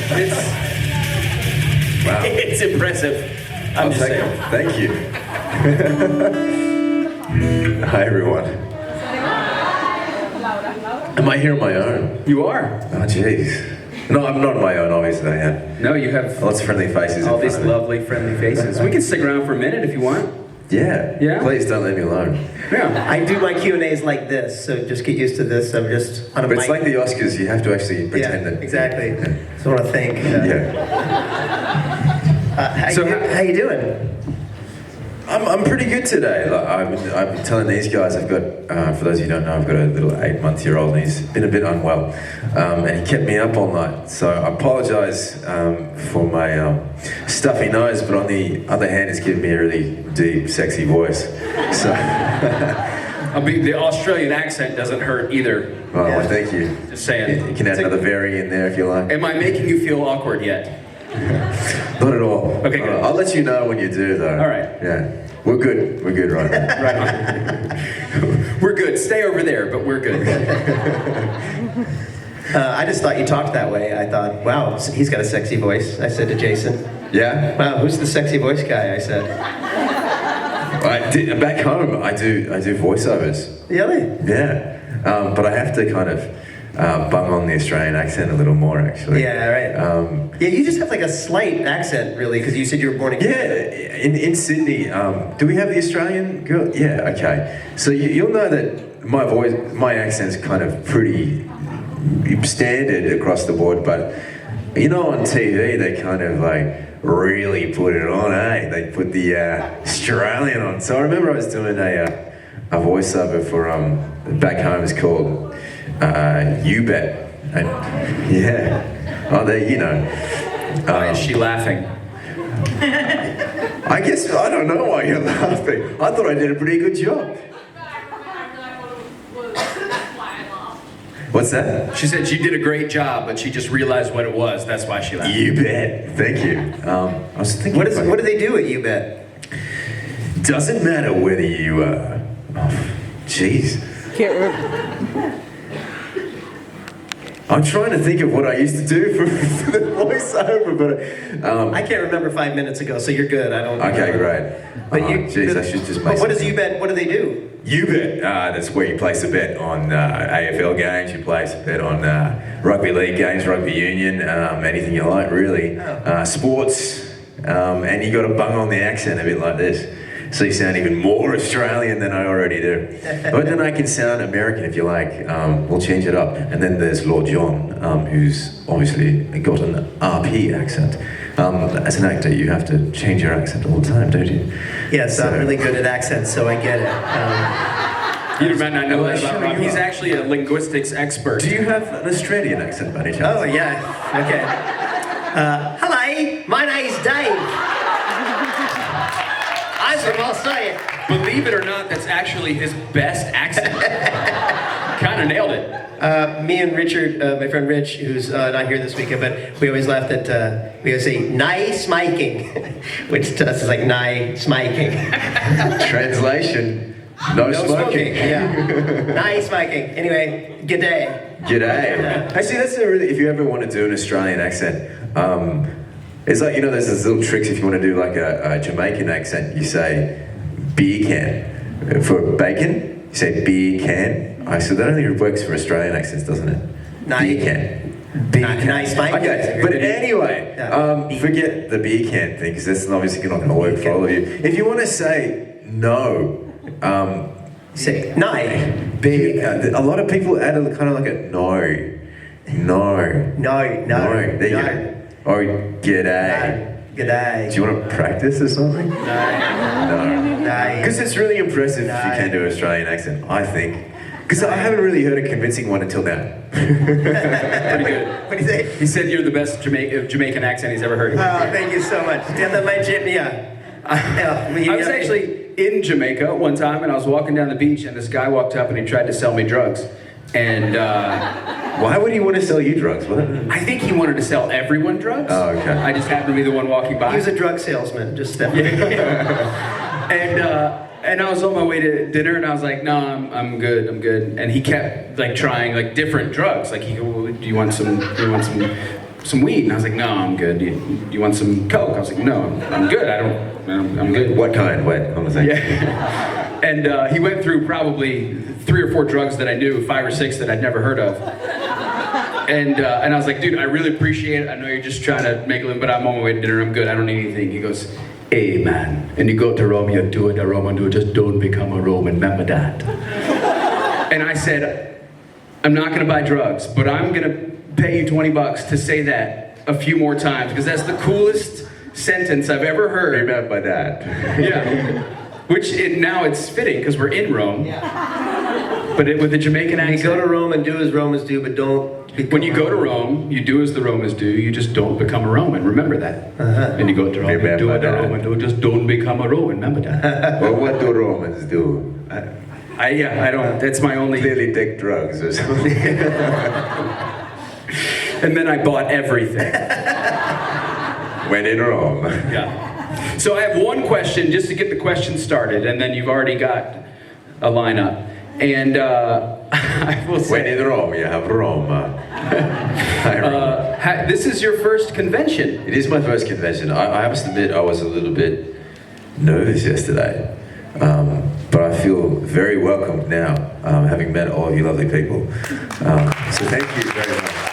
Wow. It's impressive. I'm just saying. Thank you. Hi, everyone. Am I here on my own? You are. Oh, jeez. No, I'm not on my own, obviously. I am. No, you have Lots of friendly faces. all these lovely, friendly faces. We can stick around for a minute if you want. Yeah. Yeah? Please don't leave me alone. Yeah. I do my Q&As like this, so just get used to this. I'm just on a But mic. it's like the Oscars. You have to actually pretend that. Exactly. Yeah. So I want to thank. How you doing? I'm pretty good today. Like, I've been telling these guys, I've got, for those of you who don't know, I've got a little 8-month-old and he's been a bit unwell. And he kept me up all night. So I apologise for my stuffy nose, but on the other hand, it's given me a really deep, sexy voice. So. The Australian accent doesn't hurt either. Oh, well, thank you. Just saying. You can add another very in there if you like. Am I making you feel awkward yet? Not at all. Okay, good. I'll let you know when you do, though. All right. Yeah. We're good. We're good right now. Right on. We're good. Stay over there, but we're good. I just thought you talked that way. I thought, wow, he's got a sexy voice. I said to Jason. Yeah? Wow, who's the sexy voice guy? I said. Back home, I do voiceovers. Really? Yeah. But I have to kind of bung on the Australian accent a little more, actually. Yeah, right. Yeah, you just have like a slight accent, really, because you said you were born in Canada. Yeah, in Sydney. Do we have the Australian girl? Yeah, okay. So you'll know that my accent's kind of pretty standard across the board, but you know, on TV they kind of like really put it on, eh? They put the Australian on. So I remember I was doing a voiceover for back home. It's called You Bet. And yeah. Oh, you know. Why is she laughing? I guess, I don't know why you're laughing. I thought I did a pretty good job. What's that? She said she did a great job, but she just realized what it was. That's why she laughed. You bet. Thank you. I was thinking. What do they do at You Bet? Doesn't matter whether you, jeez. I'm trying to think of what I used to do for the voiceover, but I can't remember 5 minutes ago, so you're good. I don't. Okay, great. But Jeez, I should just make. What is You Bet? What do they do? You Bet. That's where you place a bet on AFL games. You place a bet on rugby league games, rugby union, anything you like, really. Sports, and you got to bung on the accent a bit like this. So you sound even more Australian than I already do. But then I can sound American if you like. We'll change it up. And then there's Lord John, who's obviously got an RP accent. As an actor, you have to change your accent all the time, don't you? Yes, I'm really good at accents, so I get it. You might not know that about sure Rob. you He's are. actually a linguistics expert. Do you have an Australian accent by any chance? Oh, yeah. Okay. Hello, my name's Dave. I'm from Australia. Believe it or not, that's actually his best accent. Kind of nailed it. Me and Richard, my friend Rich, who's not here this weekend, but we always laughed at, we always say, "Nai smiking," which to us is like, "Nai smiking." Translation, no smoking. Yeah. Nai smiking. Anyway, g'day. G'day. Actually, that's a really, if you ever want to do an Australian accent, it's like, you know, there's those little tricks if you want to do like a Jamaican accent, you say beer can. For bacon, you say beer can. So that only works for Australian accents, doesn't it? Beer can. Beer can. Nice, Mike. Okay, but anyway, forget the beer can thing, because that's obviously not going to work for all of you. If you want to say no, Say nai. a lot of people add a kind of like a no. No. There you go. Or g'day. G'day. Do you want to practice or something? No. No. Because it's really impressive if you can do an Australian accent, I think. Because I haven't really heard a convincing one until now. Pretty good. What do you say? He said you're the best Jamaican accent he's ever heard. Oh, thank you so much. Yeah, that might chip me up. I was actually in Jamaica one time, and I was walking down the beach, and this guy walked up and he tried to sell me drugs. And why would he want to sell you drugs? What? I think he wanted to sell everyone drugs. Oh, okay. I just happened to be the one walking by. He was a drug salesman, just step. And I was on my way to dinner, and I was like, "No, I'm good." And he kept like trying like different drugs. Like, he go, "Do you want some some weed? And I was like, no, I'm good. You want some coke? I was like, no, I'm good. I'm good. What kind? Wait, conversation. Yeah. And he went through probably 3 or 4 drugs that I knew, 5 or 6 that I'd never heard of. And I was like, dude, I really appreciate it. I know you're just trying to make a living, but I'm on my way to dinner. I'm good. I don't need anything. He goes, hey, man, and you go to Rome, you do it a Roman, do it. Just don't become a Roman. Remember that. And I said, I'm not going to buy drugs, but I'm going to pay you $20 to say that a few more times, because that's the coolest sentence I've ever heard. Remember that. Yeah. Which now it's fitting because we're in Rome. Yeah. But with the Jamaican accent. You go to Rome and do as Romans do, but don't. When you go to Rome, you do as the Romans do. You just don't become a Roman. Remember that. And you go to Rome, you do what the Roman do. Just don't become a Roman. Remember that. Well, what do Romans do? I don't. That's my only. Clearly take drugs or something. And then I bought everything. When in Rome. Yeah. So I have one question just to get the question started, and then you've already got a lineup. And I will say, when in Rome, you have Rome. this is your first convention. It is my first convention. I must admit, I was a little bit nervous yesterday, but I feel very welcomed now, having met all of you lovely people. So thank you very much.